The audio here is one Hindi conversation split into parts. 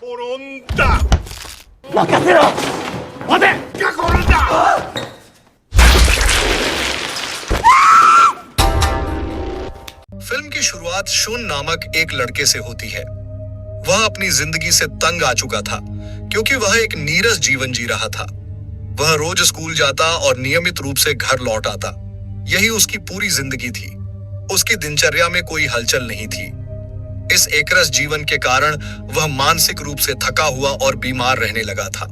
모른다. 任せろ。待て。 क्या कोरंदा? फिल्म की शुरुआत शुन नामक एक लड़के से होती है। वह अपनी जिंदगी से तंग आ चुका था क्योंकि वह एक नीरस जीवन जी रहा था। वह रोज स्कूल जाता और नियमित रूप से घर लौट आता। यही उसकी पूरी जिंदगी थी। उसकी दिनचर्या में कोई हलचल नहीं थी। इस एकरस जीवन के कारण वह मानसिक रूप से थका हुआ और बीमार रहने लगा था।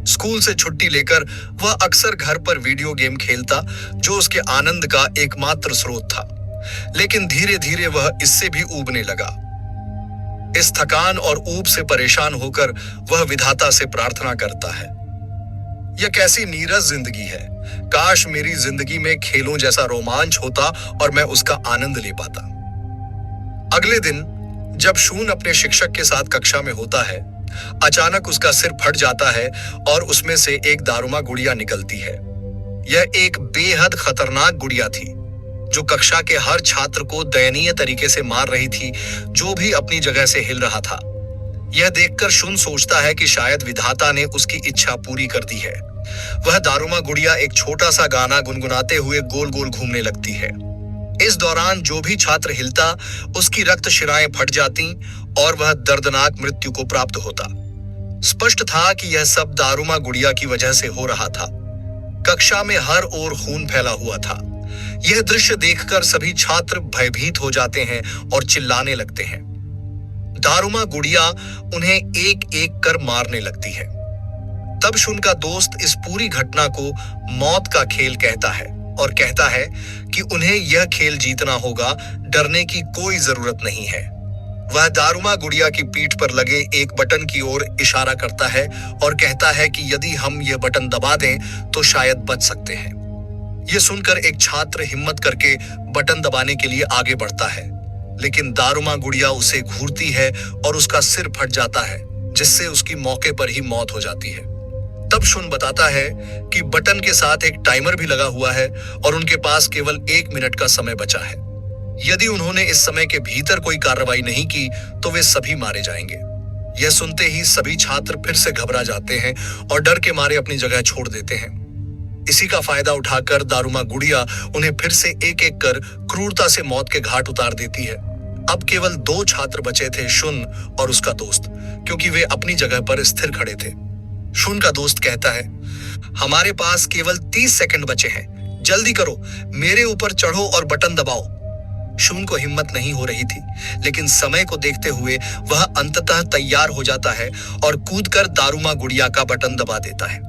स्कूल से छुट्टी लेकर वह अक्सर घर पर वीडियो गेम खेलता, जो उसके आनंद का एकमात्र स्रोत था। लेकिन धीरे धीरे वह इससे भी ऊबने लगा। इस थकान और ऊब से परेशान होकर वह विधाता से प्रार्थना करता है, यह कैसी नीरस जिंदगी है। काश मेरी जिंदगी में खेलों जैसा रोमांच होता और मैं उसका आनंद ले पाता। अगले दिन जब शून अपने शिक्षक के साथ कक्षा में होता है, अचानक उसका सिर फट जाता है और उसमें से एक दारुमा गुड़िया निकलती है। यह एक बेहद खतरनाक गुड़िया थी जो कक्षा के हर छात्र को दयनीय तरीके से मार रही थी, जो भी अपनी जगह से हिल रहा था। यह देखकर शुन सोचता है कि शायद विधाता ने उसकी इच्छा पूरी कर दी है। वह दारुमा गुड़िया एक छोटा सा गाना गुनगुनाते हुए गोल गोल घूमने लगती है। इस दौरान जो भी छात्र हिलता, उसकी रक्त शिराएं फट जाती और वह दर्दनाक मृत्यु को प्राप्त होता। स्पष्ट था कि यह सब दारुमा गुड़िया की वजह से हो रहा था। कक्षा में हर ओर खून फैला हुआ था। यह दृश्य देखकर सभी छात्र भयभीत हो जाते हैं और चिल्लाने लगते हैं। दारुमा गुड़िया उन्हें एक एक कर मारने लगती है। तब शुन का दोस्त इस पूरी घटना को मौत का खेल कहता है और कहता है कि उन्हें यह खेल जीतना होगा, डरने की कोई जरूरत नहीं है। वह दारुमा गुड़िया की पीठ पर लगे एक बटन की ओर इशारा करता है और कहता है कि यदि हम यह बटन दबा दें तो शायद बच सकते हैं। यह सुनकर एक छात्र हिम्मत करके बटन दबाने के लिए आगे बढ़ता है, लेकिन दारुमा गुड़िया उसे घूरती है और उसका सिर फट जाता है, जिससे उसकी मौके पर ही मौत हो जाती है। तब शुन बताता है कि बटन के साथ एक टाइमर भी लगा हुआ है और उनके पास केवल 1 मिनट का समय बचा है। यदि उन्होंने इस समय के भीतर कोई कार्रवाई नहीं की तो वे सभी मारे जाएंगे। यह सुनते ही सभी छात्र फिर से घबरा जाते हैं और डर के मारे अपनी जगह छोड़ देते हैं। इसी का फायदा उठाकर दारुमा गुड़िया उन्हें फिर से एक एक कर क्रूरता से मौत के घाट उतार देती है। अब केवल 2 छात्र बचे थे, शुन और उसका दोस्त, क्योंकि वे अपनी जगह पर स्थिर खड़े थे। शुन का दोस्त कहता है, हमारे पास केवल 30 सेकंड बचे हैं, जल्दी करो, मेरे ऊपर चढ़ो और बटन दबाओ। शुन को हिम्मत नहीं हो रही थी, लेकिन समय को देखते हुए वह अंततः तैयार हो जाता है और कूदकर दारुमा गुड़िया का बटन दबा देता है।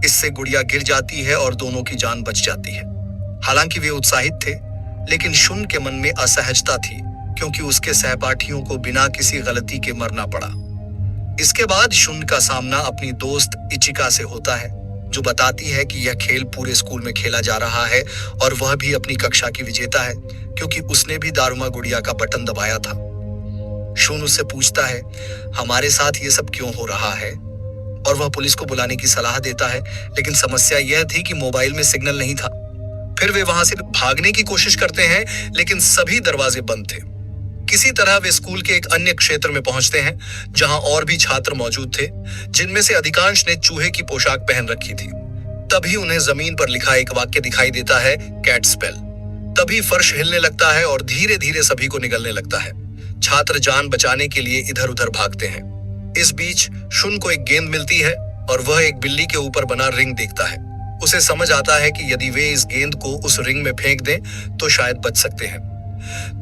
इससे गुड़िया गिर जाती है और दोनों की जान बच जाती है। हालांकि वे उत्साहित थे, लेकिन शुन के मन में असहजता थी, क्योंकि उसके सहपाठियों को बिना किसी गलती के मरना पड़ा। इसके बाद शुन का सामना अपनी दोस्त इचिका से होता है, जो बताती है कि यह खेल पूरे स्कूल में खेला जा रहा है और वह भी अपनी कक्षा की विजेता है, क्योंकि उसने भी दारुमा गुड़िया का बटन दबाया था। शुन उससे पूछता है, हमारे साथ ये सब क्यों हो रहा है, और वह पुलिस को बुलाने की सलाह देता है, लेकिन समस्या यह थी कि मोबाइल में सिग्नल नहीं था। फिर वे वहां से भागने की कोशिश करते हैं, लेकिन सभी दरवाजे बंद थे। किसी तरह वे स्कूल के एक अन्य क्षेत्र में पहुंचते हैं, जहां और भी छात्र मौजूद थे, जिनमें से अधिकांश ने चूहे की पोशाक पहन रखी थी। तभी उन्हें जमीन पर लिखा एक वाक्य दिखाई देता है, कैट स्पेल। तभी फर्श हिलने लगता है और धीरे धीरे सभी को निगलने लगता है। छात्र जान बचाने के लिए इधर उधर भागते हैं। इस बीच शुन को एक गेंद मिलती है और वह एक बिल्ली के ऊपर बना रिंग देखता है। उसे समझ आता है कि यदि वे इस गेंद को उस रिंग में फेंक दें तो शायद बच सकते हैं।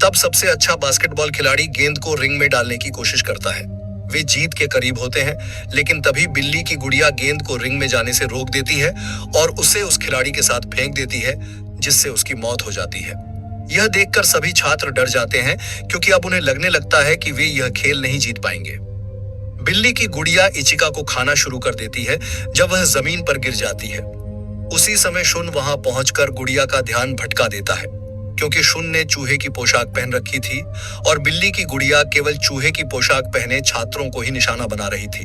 तब सबसे अच्छा बास्केटबॉल खिलाड़ी गेंद को रिंग में डालने की कोशिश करता है। वे जीत के करीब होते हैं, लेकिन तभी बिल्ली की गुड़िया गेंद को रिंग में जाने से रोक देती है और उसे उस खिलाड़ी के साथ फेंक देती है, जिससे उसकी मौत हो जाती है। यह देखकर सभी छात्र डर जाते हैं, क्योंकि अब उन्हें लगने लगता है कि वे यह खेल नहीं जीत पाएंगे। बिल्ली की गुड़िया इचिका को खाना शुरू कर देती है जब वह जमीन पर गिर जाती है। उसी समय शुन वहां पहुंचकर गुड़िया का ध्यान भटका देता है, क्योंकि शुन ने चूहे की पोशाक पहन रखी थी और बिल्ली की गुड़िया केवल चूहे की पोशाक पहने छात्रों को ही निशाना बना रही थी।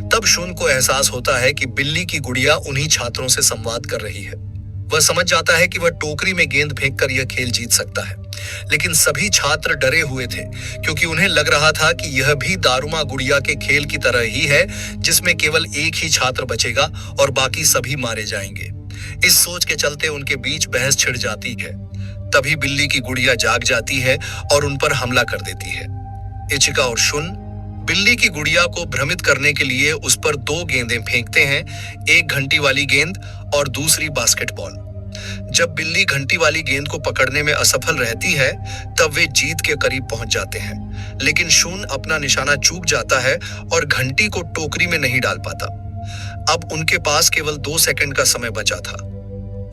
तब शुन को एहसास होता है कि बिल्ली की गुड़िया उन्हीं छात्रों से संवाद कर रही है। वह समझ जाता है कि वह टोकरी में गेंद फेंककर यह खेल जीत सकता है। लेकिन सभी छात्र डरे हुए थे क्योंकि उन्हें लग रहा था कि यह भी दारुमा गुड़िया के खेल की तरह ही है, जिसमें केवल एक ही छात्र बचेगा और बाकी सभी मारे जाएंगे। इस सोच के चलते उनके बीच बहस छिड़ जाती है। तभी बिल्ली की गुड़िया जाग जाती है और उन पर हमला कर देती है। इचिका और शुन बिल्ली की गुड़िया को भ्रमित करने के लिए उस पर 2 गेंदें फेंकते हैं, एक घंटी वाली गेंद और दूसरी बास्केटबॉल। जब बिल्ली घंटी वाली गेंद को पकड़ने में असफल रहती है, तब वे जीत के करीब पहुंच जाते हैं, लेकिन शुन अपना निशाना चूक जाता है और घंटी को टोकरी में नहीं डाल पाता। अब उनके पास केवल 2 सेकंड का समय बचा था।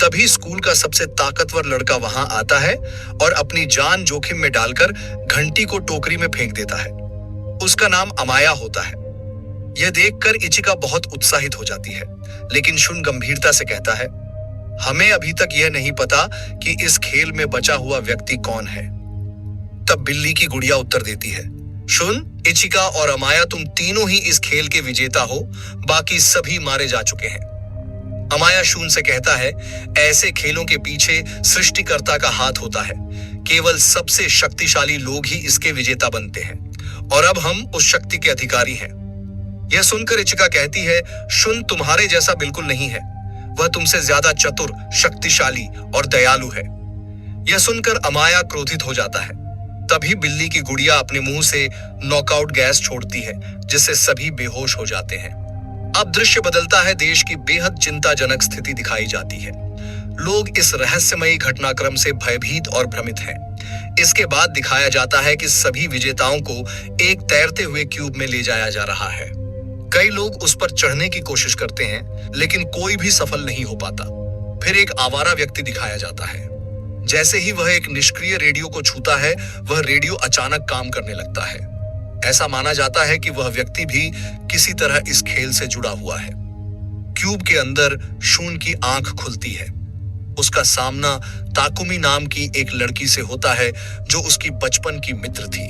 तभी स्कूल का सबसे ताकतवर लड़का वहां आता है और अपनी जान जोखिम में डालकर घंटी को टोकरी में फेंक देता है। उसका नाम अमाया होता है। यह देखकर इचिका बहुत उत्साहित हो जाती है, लेकिन शुन गंभीरता से कहता है, हमें अभी तक यह नहीं पता कि इस खेल में बचा हुआ व्यक्ति कौन है। तब बिल्ली की गुड़िया उत्तर देती है, शुन, इचिका और अमाया, तुम तीनों ही इस खेल के विजेता हो, बाकी सभी मारे जा चुके हैं। अमाया शुन से कहता है, ऐसे खेलों के पीछे सृष्टिकर्ता का हाथ होता है। केवल सबसे शक्तिशाली लोग ही इसके विजेता बनते हैं और अब हम उस शक्ति के अधिकारी हैं। यह सुनकर इचिका कहती है, शुन तुम्हारे जैसा बिल्कुल नहीं है। वह तुमसे ज्यादा चतुर, शक्तिशाली और दयालु है। यह सुनकर अमाया क्रोधित हो जाता है। तभी बिल्ली की गुड़िया अपने मुंह से नॉकआउट गैस छोड़ती है, जिससे सभी बेहोश हो जाते हैं। अब दृश्य बदलता है। देश की बेहद चिंताजनक स्थिति दिखाई जाती है। लोग इस रहस्यमयी घटनाक्रम से भयभीत और भ्रमित हैं। इसके बाद दिखाया जाता है कि सभी विजेताओं को एक तैरते हुए क्यूब में ले जाया जा रहा है। कई लोग उस पर चढ़ने की कोशिश करते हैं, लेकिन कोई भी सफल नहीं हो पाता। फिर एक आवारा व्यक्ति दिखाया जाता है। जैसे ही वह एक निष्क्रिय रेडियो को छूता है, वह रेडियो अचानक काम करने लगता है। ऐसा माना जाता है कि वह व्यक्ति भी किसी तरह इस खेल से जुड़ा हुआ है। क्यूब के अंदर शून की आंख खुलती है। उसका सामना ताकुमी नाम की एक लड़की से होता है, जो उसकी बचपन की मित्र थी।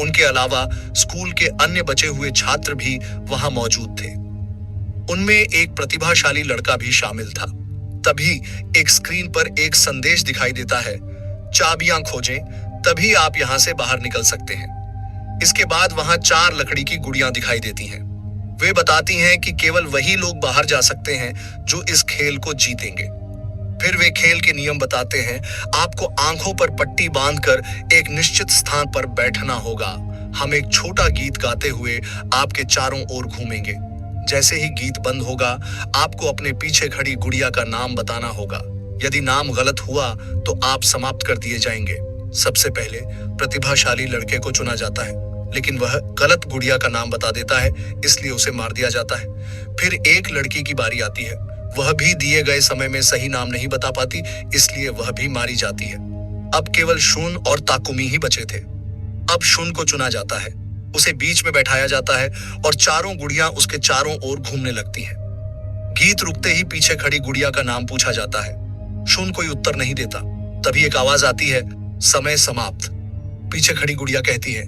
उनके अलावा स्कूल के अन्य बचे हुए छात्र भी वहां मौजूद थे। उनमें एक प्रतिभाशाली लड़का भी शामिल था। तभी एक स्क्रीन पर एक संदेश दिखाई देता है, चाबियां खोजें, तभी आप यहां से बाहर निकल सकते हैं। इसके बाद वहां 4 लकड़ी की गुड़ियां दिखाई देती हैं। वे बताती हैं कि केवल वही लोग बाहर जा सकते हैं जो इस खेल को जीतेंगे। फिर वे खेल के नियम बताते हैं। आपको आंखों पर पट्टी बांधकर एक निश्चित स्थान पर बैठना होगा। हम एक छोटा गीत गाते हुए आपके चारों ओर घूमेंगे। जैसे ही गीत बंद होगा, आपको अपने पीछे खड़ी गुड़िया का नाम बताना होगा। यदि नाम गलत हुआ तो आप समाप्त कर दिए जाएंगे। सबसे पहले प्रतिभाशाली लड़के को चुना जाता है, लेकिन वह गलत गुड़िया का नाम बता देता है, इसलिए उसे मार दिया जाता है। फिर एक लड़की की बारी आती है। वह भी दिए गए समय में सही नाम नहीं बता पाती, इसलिए वह भी मारी जाती है। अब केवल शुन और ताकुमी ही बचे थे। अब शुन को चुना जाता है। उसे बीच में बैठाया जाता है और चारों गुड़ियां उसके चारों ओर घूमने लगती हैं। गीत रुकते ही पीछे खड़ी गुड़िया का नाम पूछा जाता है। शुन कोई उत्तर नहीं देता। तभी एक आवाज आती है, समय समाप्त। पीछे खड़ी गुड़िया कहती है,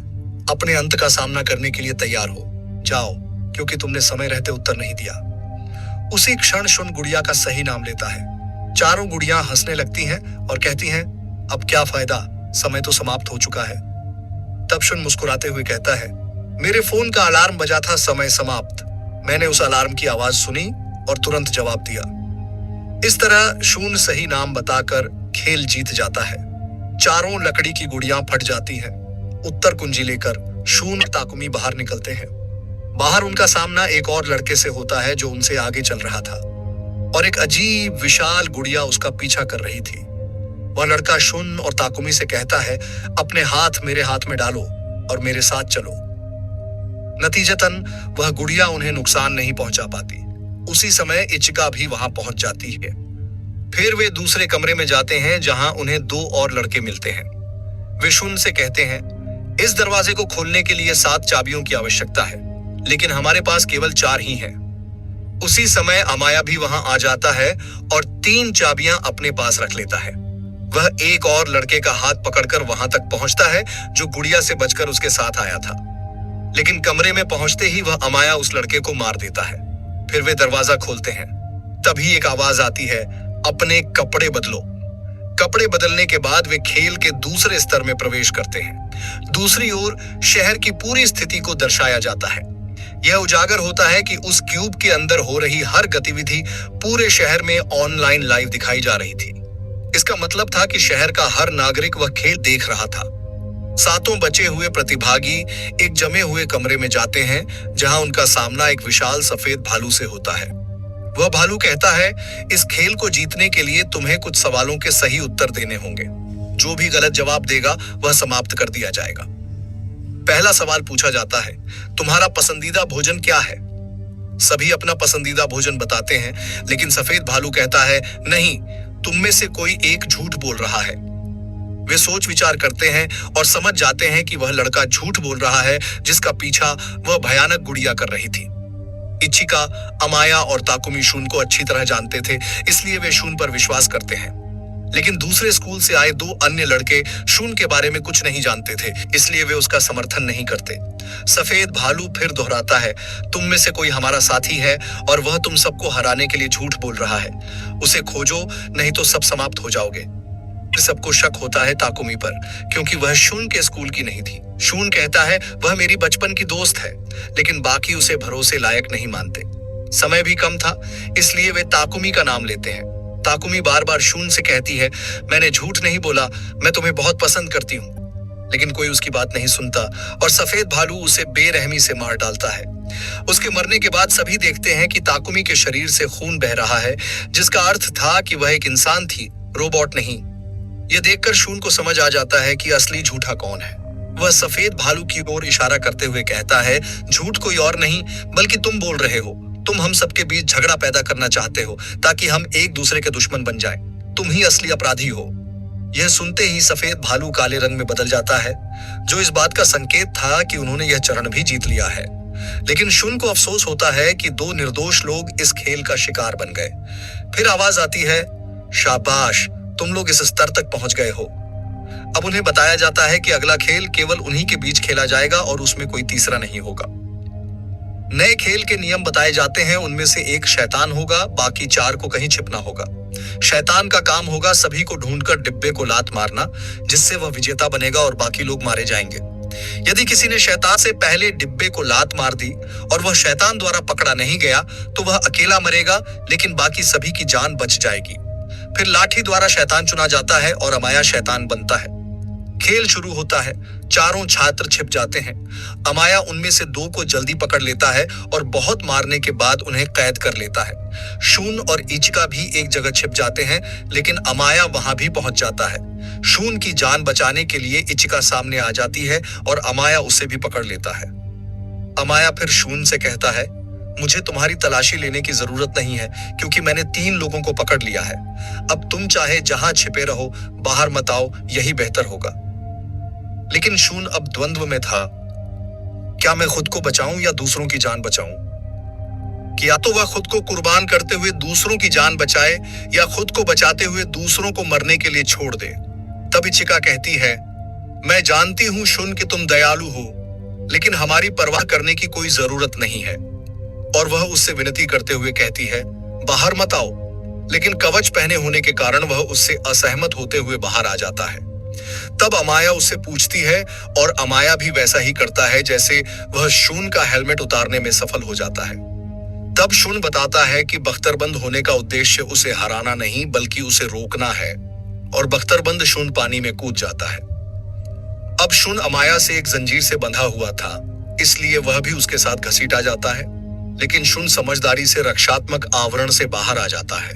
अपने अंत का सामना करने के लिए तैयार हो जाओ, क्योंकि तुमने समय रहते उत्तर नहीं दिया। उसी क्षण शुन गुड़िया का सही नाम लेता है। चारों गुड़ियां हंसने लगती हैं और कहती हैं, अब क्या फायदा, समय तो समाप्त हो चुका है। तब शुन मुस्कुराते हुए कहता है, मेरे फोन का अलार्म बजा था, समय समाप्त। मैंने उस अलार्म की आवाज सुनी और तुरंत जवाब दिया। इस तरह शुन सही नाम बताकर खेल जीत जाता है। चारों लकड़ी की गुड़ियां फट जाती हैं। उत्तर कुंजी लेकर शुन और ताकुमी बाहर निकलते हैं। बाहर उनका सामना एक और लड़के से होता है जो उनसे आगे चल रहा था, और एक अजीब विशाल गुड़िया उसका पीछा कर रही थी। वह लड़का शुन और ताकुमी से कहता है, अपने हाथ मेरे हाथ में डालो और मेरे साथ चलो। नतीजतन वह गुड़िया उन्हें नुकसान नहीं पहुंचा पाती। उसी समय इचिका भी वहां पहुंच जाती है। फिर वे दूसरे कमरे में जाते हैं, जहां उन्हें 2 और लड़के मिलते हैं। वे शुन से कहते हैं, इस दरवाजे को खोलने के लिए 7 चाबियों की आवश्यकता है, लेकिन हमारे पास केवल 4 ही हैं। उसी समय अमाया भी वहां आ जाता है और 3 चाबियां अपने पास रख लेता है। वह एक और लड़के का हाथ पकड़कर वहां तक पहुंचता है जो गुड़िया से बचकर उसके साथ आया था, लेकिन कमरे में पहुंचते ही वह अमाया उस लड़के को मार देता है। फिर वे दरवाजा खोलते हैं। तभी एक आवाज आती है, अपने कपड़े बदलो। कपड़े बदलने के बाद वे खेल के दूसरे स्तर में प्रवेश करते हैं। दूसरी ओर शहर की पूरी स्थिति को दर्शाया जाता है। यह उजागर होता है कि उस क्यूब के अंदर हो रही हर गतिविधि पूरे शहर में ऑनलाइन लाइव दिखाई जा रही थी। इसका मतलब था कि शहर का हर नागरिक वह खेल देख रहा था। सातों बचे हुए प्रतिभागी एक जमे हुए कमरे में जाते हैं, जहां उनका सामना एक विशाल सफेद भालू से होता है। वह भालू कहता है, इस खेल को जीतने के लिए तुम्हें कुछ सवालों के सही उत्तर देने होंगे। जो भी गलत जवाब देगा वह समाप्त कर दिया जाएगा। पहला सवाल पूछा जाता है, तुम्हारा पसंदीदा भोजन क्या है? सभी अपना पसंदीदा भोजन बताते हैं, लेकिन सफेद भालू कहता है, नहीं, तुम में से कोई एक झूठ बोल रहा है। वे सोच विचार करते हैं और समझ जाते हैं कि वह लड़का झूठ बोल रहा है, जिसका पीछा वह भयानक गुड़िया कर रही थी। इचिका, अमाया और ताकुमी शून को अच्छी तरह जानते थे, इसलिए वे शून पर विश्वास करते हैं। लेकिन दूसरे स्कूल से आए दो अन्य लड़के शून के बारे में कुछ नहीं जानते थे, इसलिए वे उसका समर्थन नहीं करते। सफेद भालू फिर दोहराता है, तुम में से कोई हमारा साथी है और वह तुम सबको हराने के लिए झूठ बोल रहा है। उसे खोजो, नहीं तो सब समाप्त हो जाओगे। सबको शक होता है ताकुमी पर, क्योंकि वह शून के स्कूल की नहीं थी। शून कहता है, वह मेरी बचपन की दोस्त है, लेकिन बाकी उसे भरोसे लायक नहीं मानते। समय भी कम था, इसलिए वे ताकुमी का नाम लेते हैं। ताकुमी बार बार शून से कहती है, मैंने झूठ नहीं बोला, मैं तुम्हें बहुत पसंद करती हूँ। लेकिन कोई उसकी बात नहीं सुनता और सफेद भालू उसे बेरहमी से मार डालता है। उसके मरने के बाद सभी देखते हैं कि ताकुमी के शरीर से खून बह रहा है, जिसका अर्थ था कि वह एक इंसान थी, रोबोट नहीं। यह देखकर शून को समझ आ जाता है कि असली झूठा कौन है। वह सफेद भालू की ओर इशारा करते हुए कहता है, झूठ कोई और नहीं बल्कि तुम बोल रहे हो। तुम हम सबके बीच झगड़ा पैदा करना चाहते हो ताकि हम एक दूसरे के दुश्मन बन जाएं। तुम ही असली अपराधी हो। यह सुनते ही सफेद भालू काले रंग में बदल जाता है, जो इस बात का संकेत था कि उन्होंने यह चरण भी जीत लिया है। लेकिन शून को अफसोस होता है कि दो निर्दोष लोग इस खेल का शिकार बन गए। फिर आवाज आती है, शाबाश, तुम लोग इस स्तर तक पहुंच गए हो। अब उन्हें बताया जाता है कि अगला खेल केवल उन्हीं के बीच खेला जाएगा और उसमें कोई तीसरा नहीं होगा। नए खेल के नियम बताए जाते हैं। उनमें से एक शैतान होगा, बाकी चार को कहीं छिपना होगा। शैतान का काम होगा सभी को ढूंढकर डिब्बे को लात मारना, जिससे वह विजेता बनेगा और बाकी लोग मारे जाएंगे। यदि किसी ने शैतान से पहले डिब्बे को लात मार दी और वह शैतान द्वारा पकड़ा नहीं गया, तो वह अकेला मरेगा, लेकिन बाकी सभी की जान बच जाएगी। फिर लाठी द्वारा शैतान चुना जाता है और अमाया शैतान बनता है। खेल शुरू होता है। चारों छात्र छिप जाते हैं। अमाया उनमें से दो को जल्दी पकड़ लेता है और बहुत मारने के बाद उन्हें कैद कर लेता है। शून और इचिका भी एक जगह छिप जाते हैं, लेकिन अमाया वहां भी पहुंच जाता है। शून की जान बचाने के लिए इचिका सामने आ जाती है और अमाया उसे भी पकड़ लेता है। अमाया फिर शून से कहता है, मुझे तुम्हारी तलाशी लेने की जरूरत नहीं है, क्योंकि मैंने 3 लोगों को पकड़ लिया है। अब तुम चाहे जहां छिपे रहो, बाहर मत आओ, यही बेहतर होगा। लेकिन शून अब द्वंद्व में था। क्या मैं खुद को बचाऊं या दूसरों की जान बचाऊं? कि या तो वह खुद को कुर्बान करते हुए दूसरों की जान बचाए या खुद को बचाते हुए दूसरों को मरने के लिए छोड़ दे। तब इचिका कहती है, मैं जानती हूं शून कि तुम दयालु हो, लेकिन हमारी परवाह करने की कोई जरूरत नहीं है। और वह उससे विनती करते हुए कहती है, बाहर मत आओ। लेकिन कवच पहने होने के कारण वह उससे असहमत होते हुए बाहर आ जाता है। तब अमाया उससे पूछती है और अमाया भी वैसा ही करता है जैसे वह शून का हेलमेट उतारने में सफल हो जाता है। तब शून बताता है कि बख्तरबंद होने का उद्देश्य उसे हराना नहीं बल्कि उसे रोकना है, और बख्तरबंद शून पानी में कूद जाता है। अब शून अमाया से एक जंजीर से बंधा हुआ था, इसलिए वह भी उसके साथ घसीटा जाता है। लेकिन शून समझदारी से रक्षात्मक आवरण से बाहर आ जाता है,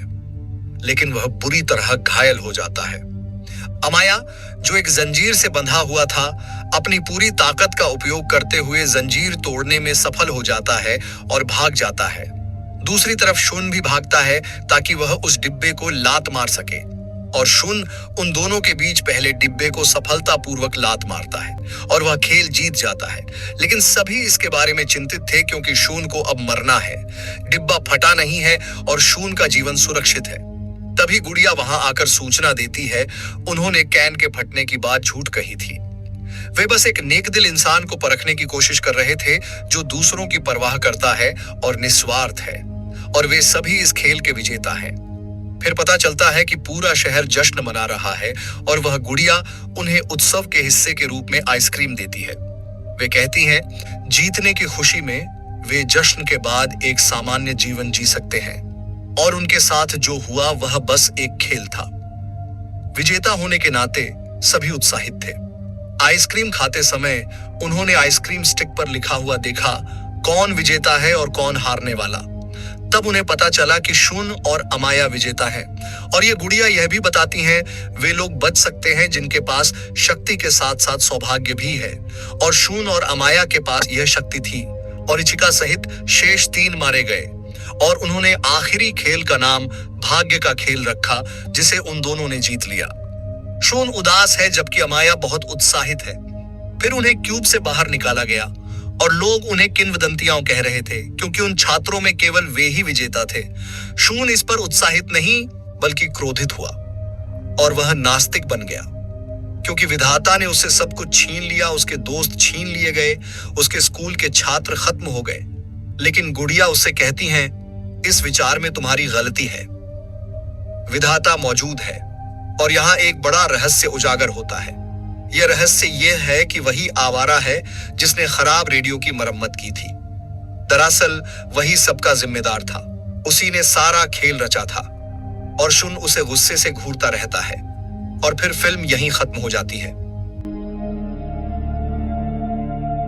लेकिन वह बुरी तरह घायल हो जाता है। अमाया, जो एक जंजीर से बंधा हुआ था, अपनी पूरी ताकत का उपयोग करते हुए जंजीर तोड़ने में सफल हो जाता है और भाग जाता है। दूसरी तरफ शून भी भागता है ताकि वह उस डिब्बे को लात मार सके, और शून उन दोनों के बीच पहले डिब्बे को सफलतापूर्वक लात मारता है और वह खेल जीत जाता है। लेकिन सभी इसके बारे में चिंतित थे, क्योंकि शून को अब मरना है। डिब्बा फटा नहीं है और शून का जीवन सुरक्षित है। तभी गुड़िया वहां आकर सूचना देती है, उन्होंने कैन के फटने की बात झूठ कही थी। वे बस एक नेकदिल इंसान को परखने की कोशिश कर रहे थे, जो दूसरों की परवाह करता है और निस्वार्थ है, और वे सभी इस खेल के विजेता हैं। फिर पता चलता है कि पूरा शहर जश्न मना रहा है और वह गुड़िया उन्हें उत्सव के हिस्से के रूप में आइसक्रीम देती है। वे कहती हैं जीतने की खुशी में वे जश्न के बाद एक सामान्य जीवन जी सकते हैं और उनके साथ जो हुआ वह बस एक खेल था। विजेता होने के नाते सभी उत्साहित थे। आइसक्रीम खाते समय उन्होंने आइसक्रीम स्टिक पर लिखा हुआ देखा कौन विजेता है और कौन हारने वाला। तब उन्हें पता चला कि शून और अमाया विजेता है और ये गुड़िया यह भी बताती हैं वे लोग बच सकते हैं जिनके पास शक्ति के साथ साथ सौभाग्य भी है, और शून और अमाया के पास यह शक्ति थी और इचिका सहित शेष 3 मारे गए और उन्होंने आखिरी खेल का नाम भाग्य का खेल रखा जिसे उन दोनों ने जीत लिया। शून उदास है जबकि अमाया बहुत उत्साहित है। फिर उन्हें क्यूब से बाहर निकाला गया और लोग उन्हें किंवदंतियां कह रहे थे क्योंकि उन छात्रों में केवल वे ही विजेता थे। शून इस पर उत्साहित नहीं बल्कि क्रोधित हुआ और वह नास्तिक बन गया क्योंकि विधाता ने उससे सब कुछ छीन लिया। उसके दोस्त छीन लिए गए, उसके स्कूल के छात्र खत्म हो गए। लेकिन गुड़िया उससे कहती हैं इस विचार में तुम्हारी गलती है, विधाता मौजूद है। और यहाँ एक बड़ा रहस्य उजागर होता है। यह रहस्य यह है कि वही आवारा है जिसने खराब रेडियो की मरम्मत की थी। दरअसल वही सबका जिम्मेदार था, उसी ने सारा खेल रचा था और शून उसे गुस्से से घूरता रहता है और फिर फिल्म यहीं खत्म हो जाती है।